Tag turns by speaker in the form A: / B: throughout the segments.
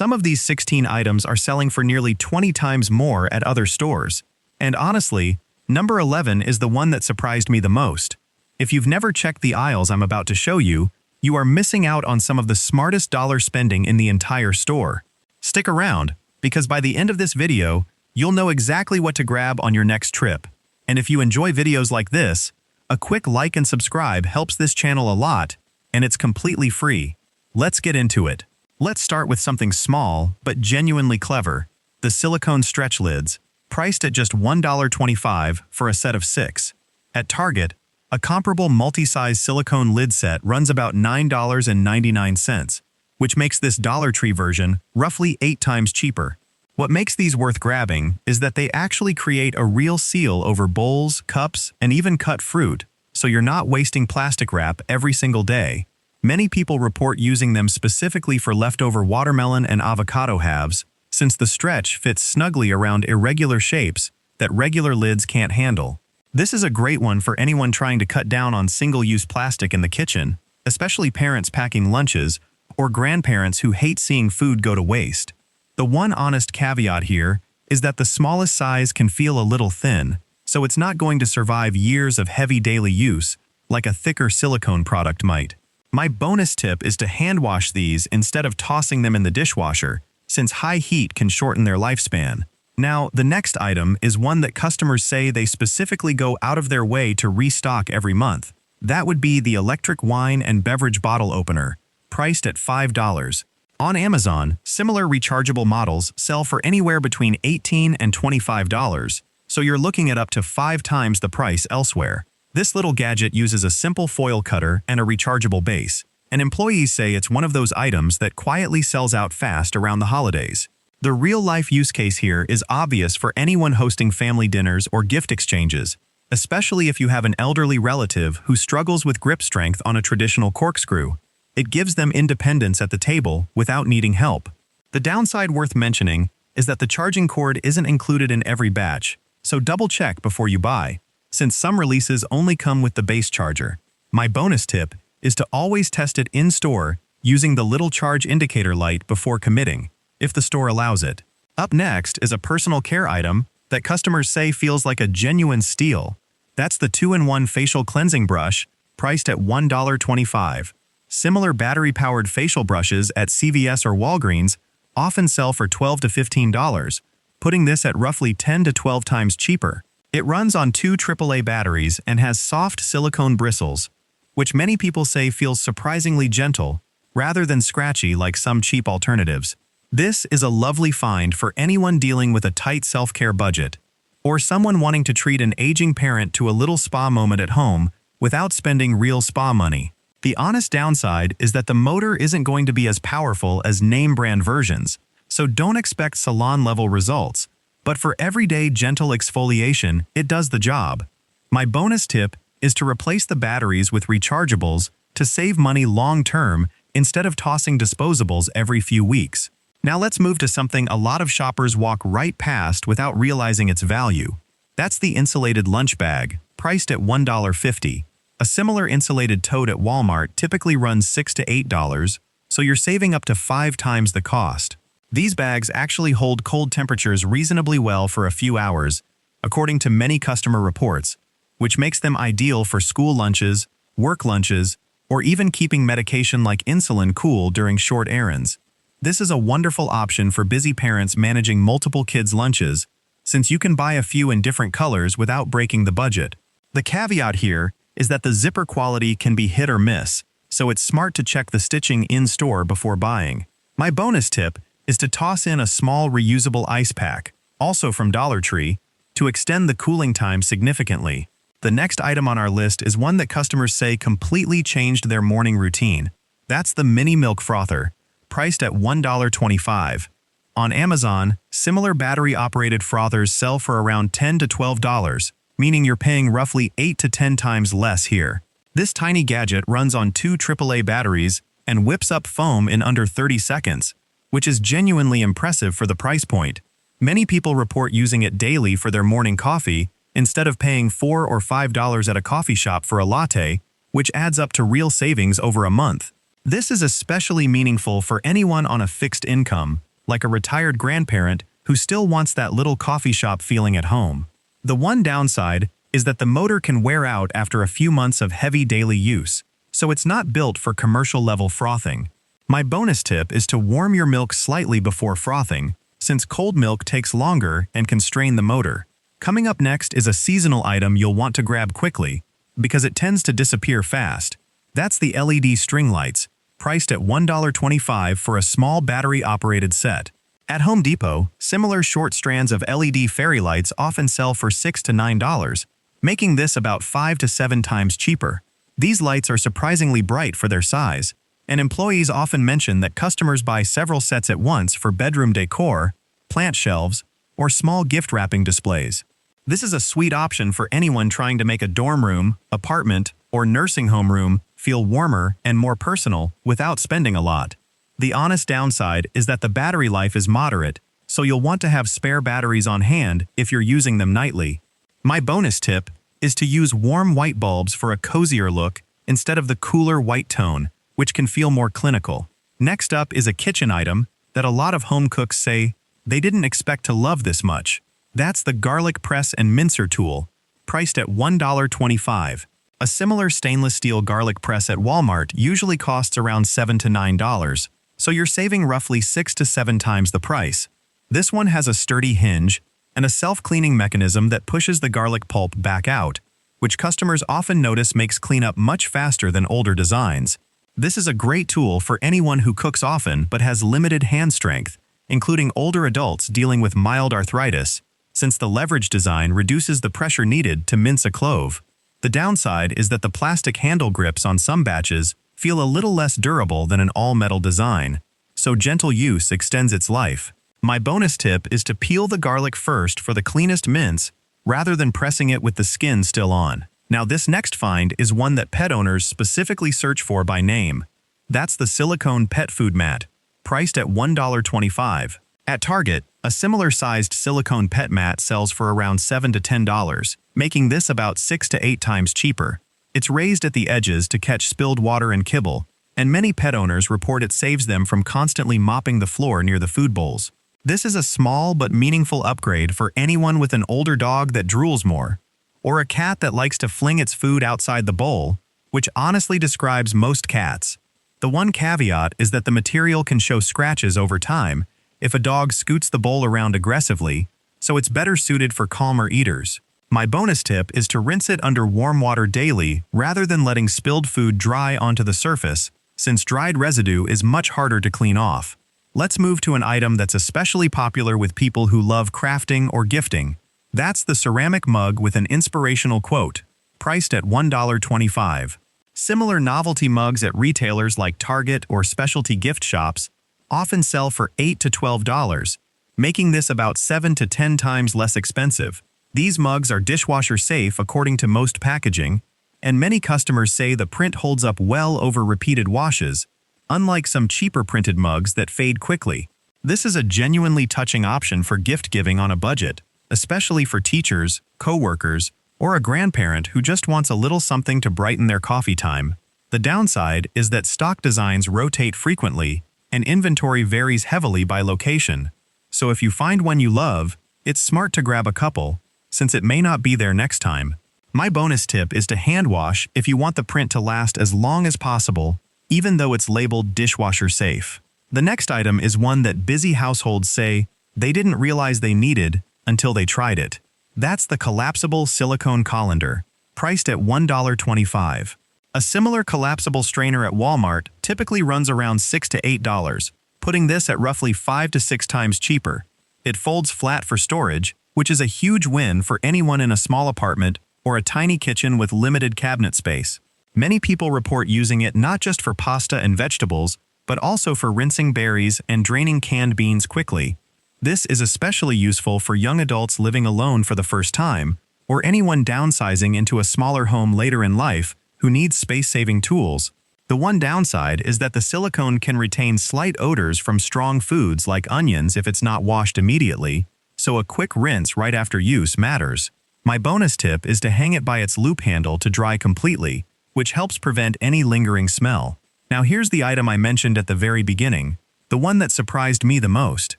A: Some of these 16 items are selling for nearly 20 times more at other stores. And honestly, number 11 is the one that surprised me the most. If you've never checked the aisles I'm about to show you, you are missing out on some of the smartest dollar spending in the entire store. Stick around, because by the end of this video, you'll know exactly what to grab on your next trip. And if you enjoy videos like this, a quick like and subscribe helps this channel a lot, and it's completely free. Let's get into it. Let's start with something small, but genuinely clever, the Silicone Stretch Lids, priced at just $1.25 for a set of 6. At Target, a comparable multi-size silicone lid set runs about $9.99, which makes this Dollar Tree version roughly 8 times cheaper. What makes these worth grabbing is that they actually create a real seal over bowls, cups, and even cut fruit, so you're not wasting plastic wrap every single day. Many people report using them specifically for leftover watermelon and avocado halves, since the stretch fits snugly around irregular shapes that regular lids can't handle. This is a great one for anyone trying to cut down on single-use plastic in the kitchen, especially parents packing lunches or grandparents who hate seeing food go to waste. The one honest caveat here is that the smallest size can feel a little thin, so it's not going to survive years of heavy daily use like a thicker silicone product might. My bonus tip is to hand wash these instead of tossing them in the dishwasher, since high heat can shorten their lifespan. Now, the next item is one that customers say they specifically go out of their way to restock every month. That would be the electric wine and beverage bottle opener, priced at $5. On Amazon, similar rechargeable models sell for anywhere between $18 and $25, so you're looking at up to 5 times the price elsewhere. This little gadget uses a simple foil cutter and a rechargeable base, and employees say it's one of those items that quietly sells out fast around the holidays. The real-life use case here is obvious for anyone hosting family dinners or gift exchanges, especially if you have an elderly relative who struggles with grip strength on a traditional corkscrew. It gives them independence at the table without needing help. The downside worth mentioning is that the charging cord isn't included in every batch, so double-check before you buy, since some releases only come with the base charger. My bonus tip is to always test it in-store using the little charge indicator light before committing, if the store allows it. Up next is a personal care item that customers say feels like a genuine steal. That's the 2-in-1 facial cleansing brush, priced at $1.25. Similar battery-powered facial brushes at CVS or Walgreens often sell for $12 to $15, putting this at roughly 10 to 12 times cheaper. It runs on 2 AAA batteries and has soft silicone bristles, which many people say feels surprisingly gentle, rather than scratchy like some cheap alternatives. This is a lovely find for anyone dealing with a tight self-care budget, or someone wanting to treat an aging parent to a little spa moment at home without spending real spa money. The honest downside is that the motor isn't going to be as powerful as name-brand versions, so don't expect salon-level results. But for everyday gentle exfoliation, it does the job. My bonus tip is to replace the batteries with rechargeables to save money long-term instead of tossing disposables every few weeks. Now let's move to something a lot of shoppers walk right past without realizing its value. That's the Insulated Lunch Bag, priced at $1.50. A similar insulated tote at Walmart typically runs $6 to $8, so you're saving up to 5 times the cost. These bags actually hold cold temperatures reasonably well for a few hours, according to many customer reports, which makes them ideal for school lunches, work lunches, or even keeping medication like insulin cool during short errands. This is a wonderful option for busy parents managing multiple kids' lunches, since you can buy a few in different colors without breaking the budget. The caveat here is that the zipper quality can be hit or miss, so it's smart to check the stitching in-store before buying. My bonus tip is to toss in a small reusable ice pack, also from Dollar Tree, to extend the cooling time significantly. The next item on our list is one that customers say completely changed their morning routine. That's the Mini Milk Frother, priced at $1.25. On Amazon, similar battery-operated frothers sell for around $10 to $12, meaning you're paying roughly 8 to 10 times less here. This tiny gadget runs on 2 AAA batteries and whips up foam in under 30 seconds, which is genuinely impressive for the price point. Many people report using it daily for their morning coffee instead of paying $4 or $5 at a coffee shop for a latte, which adds up to real savings over a month. This is especially meaningful for anyone on a fixed income, like a retired grandparent who still wants that little coffee shop feeling at home. The one downside is that the motor can wear out after a few months of heavy daily use, so it's not built for commercial-level frothing. My bonus tip is to warm your milk slightly before frothing, since cold milk takes longer and can strain the motor. Coming up next is a seasonal item you'll want to grab quickly, because it tends to disappear fast. That's the LED string lights, priced at $1.25 for a small battery-operated set. At Home Depot, similar short strands of LED fairy lights often sell for $6 to $9, making this about 5 to 7 times cheaper. These lights are surprisingly bright for their size, and employees often mention that customers buy several sets at once for bedroom decor, plant shelves, or small gift wrapping displays. This is a sweet option for anyone trying to make a dorm room, apartment, or nursing home room feel warmer and more personal without spending a lot. The honest downside is that the battery life is moderate, so you'll want to have spare batteries on hand if you're using them nightly. My bonus tip is to use warm white bulbs for a cozier look instead of the cooler white tone, which can feel more clinical. Next up is a kitchen item that a lot of home cooks say they didn't expect to love this much. That's the Garlic Press Mincer tool, priced at $1.25. A similar stainless steel garlic press at Walmart usually costs around $7 to $9, so you're saving roughly 6 to 7 times the price. This one has a sturdy hinge and a self-cleaning mechanism that pushes the garlic pulp back out, which customers often notice makes cleanup much faster than older designs. This is a great tool for anyone who cooks often but has limited hand strength, including older adults dealing with mild arthritis, since the leverage design reduces the pressure needed to mince a clove. The downside is that the plastic handle grips on some batches feel a little less durable than an all-metal design, so gentle use extends its life. My bonus tip is to peel the garlic first for the cleanest mince, rather than pressing it with the skin still on. Now this next find is one that pet owners specifically search for by name. That's the Silicone Pet Food Mat, priced at $1.25. At Target, a similar-sized silicone pet mat sells for around $7 to $10, making this about 6 to 8 times cheaper. It's raised at the edges to catch spilled water and kibble, and many pet owners report it saves them from constantly mopping the floor near the food bowls. This is a small but meaningful upgrade for anyone with an older dog that drools more, or a cat that likes to fling its food outside the bowl, which honestly describes most cats. The one caveat is that the material can show scratches over time if a dog scoots the bowl around aggressively, so it's better suited for calmer eaters. My bonus tip is to rinse it under warm water daily rather than letting spilled food dry onto the surface, since dried residue is much harder to clean off. Let's move to an item that's especially popular with people who love crafting or gifting. That's the ceramic mug with an inspirational quote, priced at $1.25. Similar novelty mugs at retailers like Target or specialty gift shops often sell for $8 to $12, making this about 7 to 10 times less expensive. These mugs are dishwasher safe according to most packaging, and many customers say the print holds up well over repeated washes, unlike some cheaper printed mugs that fade quickly. This is a genuinely touching option for gift giving on a budget, especially for teachers, coworkers, or a grandparent who just wants a little something to brighten their coffee time. The downside is that stock designs rotate frequently, and inventory varies heavily by location. So if you find one you love, it's smart to grab a couple, since it may not be there next time. My bonus tip is to hand wash if you want the print to last as long as possible, even though it's labeled dishwasher safe. The next item is one that busy households say they didn't realize they needed until they tried it. That's the Collapsible Silicone Colander, priced at $1.25. A similar collapsible strainer at Walmart typically runs around $6 to $8, putting this at roughly 5 to 6 times cheaper. It folds flat for storage, which is a huge win for anyone in a small apartment or a tiny kitchen with limited cabinet space. Many people report using it not just for pasta and vegetables, but also for rinsing berries and draining canned beans quickly. This is especially useful for young adults living alone for the first time, or anyone downsizing into a smaller home later in life who needs space-saving tools. The one downside is that the silicone can retain slight odors from strong foods like onions if it's not washed immediately, so a quick rinse right after use matters. My bonus tip is to hang it by its loop handle to dry completely, which helps prevent any lingering smell. Now here's the item I mentioned at the very beginning, the one that surprised me the most.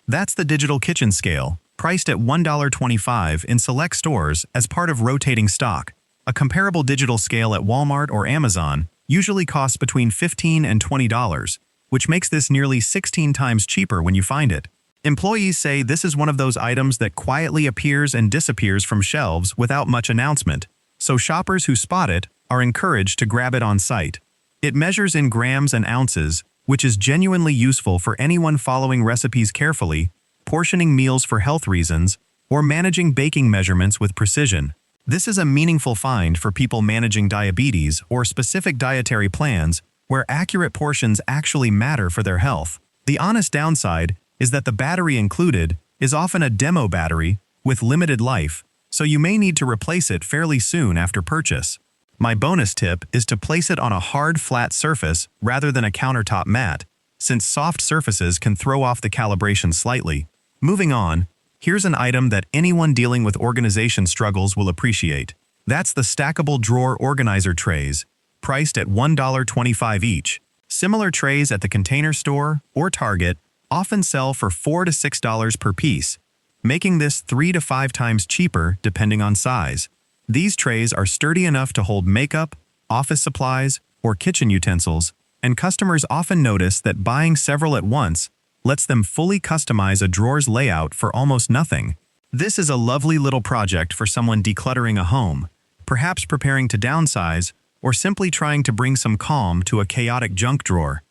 A: That's the digital kitchen scale, priced at $1.25 in select stores as part of rotating stock. A comparable digital scale at Walmart or Amazon usually costs between $15 and $20, which makes this nearly 16 times cheaper when you find it. Employees say this is one of those items that quietly appears and disappears from shelves without much announcement, so shoppers who spot it are encouraged to grab it on site. It measures in grams and ounces, which is genuinely useful for anyone following recipes carefully, portioning meals for health reasons, or managing baking measurements with precision. This is a meaningful find for people managing diabetes or specific dietary plans where accurate portions actually matter for their health. The honest downside is that the battery included is often a demo battery with limited life, so you may need to replace it fairly soon after purchase. My bonus tip is to place it on a hard, flat surface rather than a countertop mat, since soft surfaces can throw off the calibration slightly. Moving on, here's an item that anyone dealing with organization struggles will appreciate. That's the stackable drawer organizer trays, priced at $1.25 each. Similar trays at the Container Store or Target often sell for $4 to $6 per piece, making this 3 to 5 times cheaper depending on size. These trays are sturdy enough to hold makeup, office supplies, or kitchen utensils, and customers often notice that buying several at once lets them fully customize a drawer's layout for almost nothing. This is a lovely little project for someone decluttering a home, perhaps preparing to downsize, or simply trying to bring some calm to a chaotic junk drawer.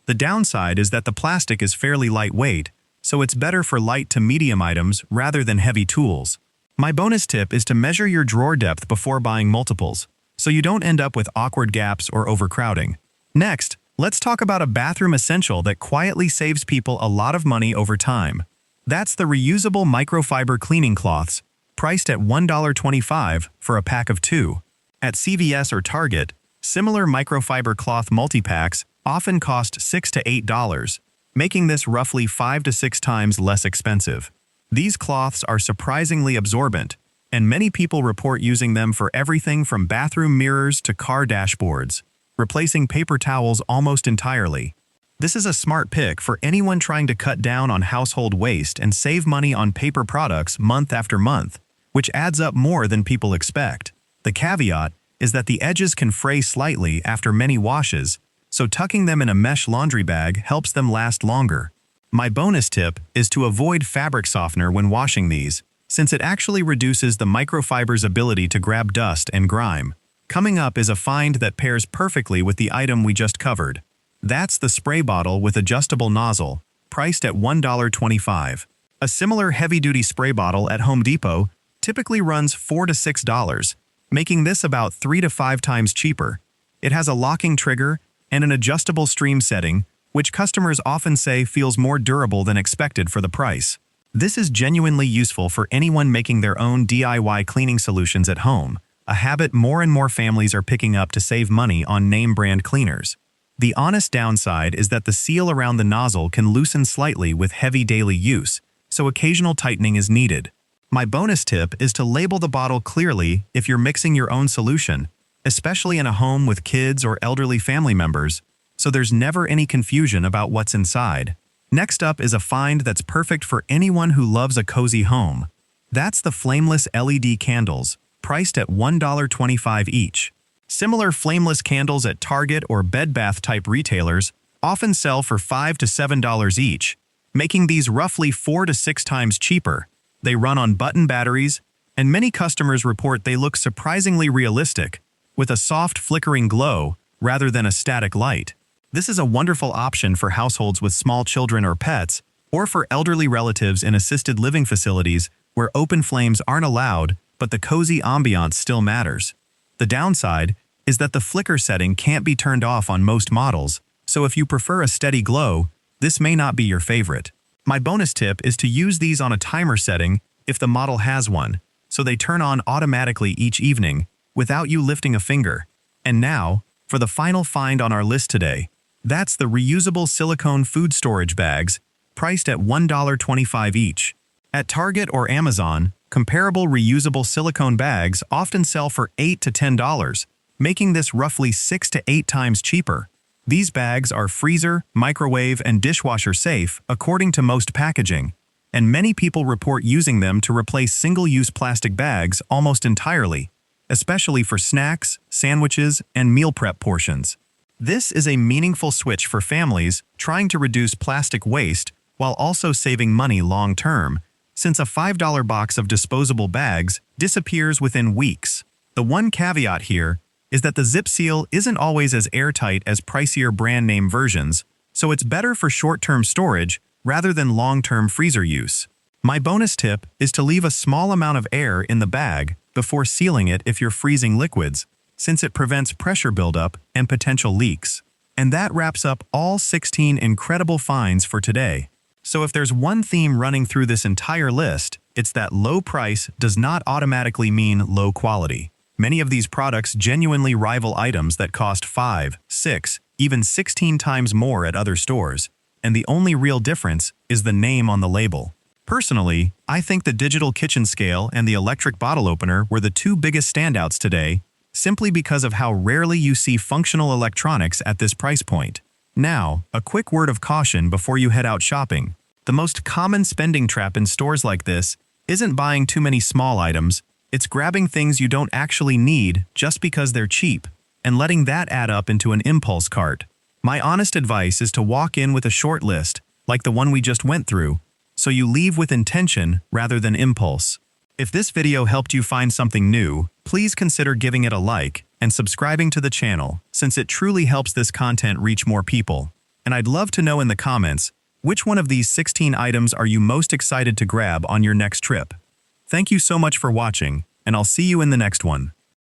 A: The downside is that the plastic is fairly lightweight, so it's better for light to medium items rather than heavy tools. My bonus tip is to measure your drawer depth before buying multiples, so you don't end up with awkward gaps or overcrowding. Next, let's talk about a bathroom essential that quietly saves people a lot of money over time. That's the reusable microfiber cleaning cloths, priced at $1.25 for a pack of 2. At CVS or Target, similar microfiber cloth multi-packs often cost $6 to $8, making this roughly 5 to 6 times less expensive. These cloths are surprisingly absorbent, and many people report using them for everything from bathroom mirrors to car dashboards, replacing paper towels almost entirely. This is a smart pick for anyone trying to cut down on household waste and save money on paper products month after month, which adds up more than people expect. The caveat is that the edges can fray slightly after many washes, so tucking them in a mesh laundry bag helps them last longer. My bonus tip is to avoid fabric softener when washing these, since it actually reduces the microfiber's ability to grab dust and grime. Coming up is a find that pairs perfectly with the item we just covered. That's the spray bottle with adjustable nozzle, priced at $1.25. A similar heavy-duty spray bottle at Home Depot typically runs $4 to $6, making this about 3 to 5 times cheaper. It has a locking trigger and an adjustable stream setting, which customers often say feels more durable than expected for the price. This is genuinely useful for anyone making their own DIY cleaning solutions at home, a habit more and more families are picking up to save money on name-brand cleaners. The honest downside is that the seal around the nozzle can loosen slightly with heavy daily use, so occasional tightening is needed. My bonus tip is to label the bottle clearly if you're mixing your own solution, especially in a home with kids or elderly family members, so there's never any confusion about what's inside. Next up is a find that's perfect for anyone who loves a cozy home. That's the Flameless LED Candles, priced at $1.25 each. Similar flameless candles at Target or Bed Bath type retailers often sell for $5 to $7 each, making these roughly 4 to 6 times cheaper. They run on button batteries, and many customers report they look surprisingly realistic, with a soft flickering glow rather than a static light. This is a wonderful option for households with small children or pets, or for elderly relatives in assisted living facilities where open flames aren't allowed, but the cozy ambiance still matters. The downside is that the flicker setting can't be turned off on most models, so if you prefer a steady glow, this may not be your favorite. My bonus tip is to use these on a timer setting if the model has one, so they turn on automatically each evening without you lifting a finger. And now, for the final find on our list today. That's the reusable silicone food storage bags, priced at $1.25 each. At Target or Amazon, comparable reusable silicone bags often sell for $8 to $10, making this roughly 6 to 8 times cheaper. These bags are freezer, microwave, and dishwasher safe according to most packaging, and many people report using them to replace single-use plastic bags almost entirely, especially for snacks, sandwiches, and meal prep portions. This is a meaningful switch for families trying to reduce plastic waste while also saving money long-term, since a $5 box of disposable bags disappears within weeks. The one caveat here is that the zip seal isn't always as airtight as pricier brand name versions, so it's better for short-term storage rather than long-term freezer use. My bonus tip is to leave a small amount of air in the bag before sealing it if you're freezing liquids, since it prevents pressure buildup and potential leaks. And that wraps up all 16 incredible finds for today. So if there's one theme running through this entire list, it's that low price does not automatically mean low quality. Many of these products genuinely rival items that cost 5, 6, even 16 times more at other stores, and the only real difference is the name on the label. Personally, I think the digital kitchen scale and the electric bottle opener were the two biggest standouts today, simply because of how rarely you see functional electronics at this price point. Now, a quick word of caution before you head out shopping. The most common spending trap in stores like this isn't buying too many small items, it's grabbing things you don't actually need just because they're cheap, and letting that add up into an impulse cart. My honest advice is to walk in with a short list, like the one we just went through, so you leave with intention rather than impulse. If this video helped you find something new, please consider giving it a like and subscribing to the channel, since it truly helps this content reach more people. And I'd love to know in the comments, which one of these 16 items are you most excited to grab on your next trip? Thank you so much for watching, and I'll see you in the next one.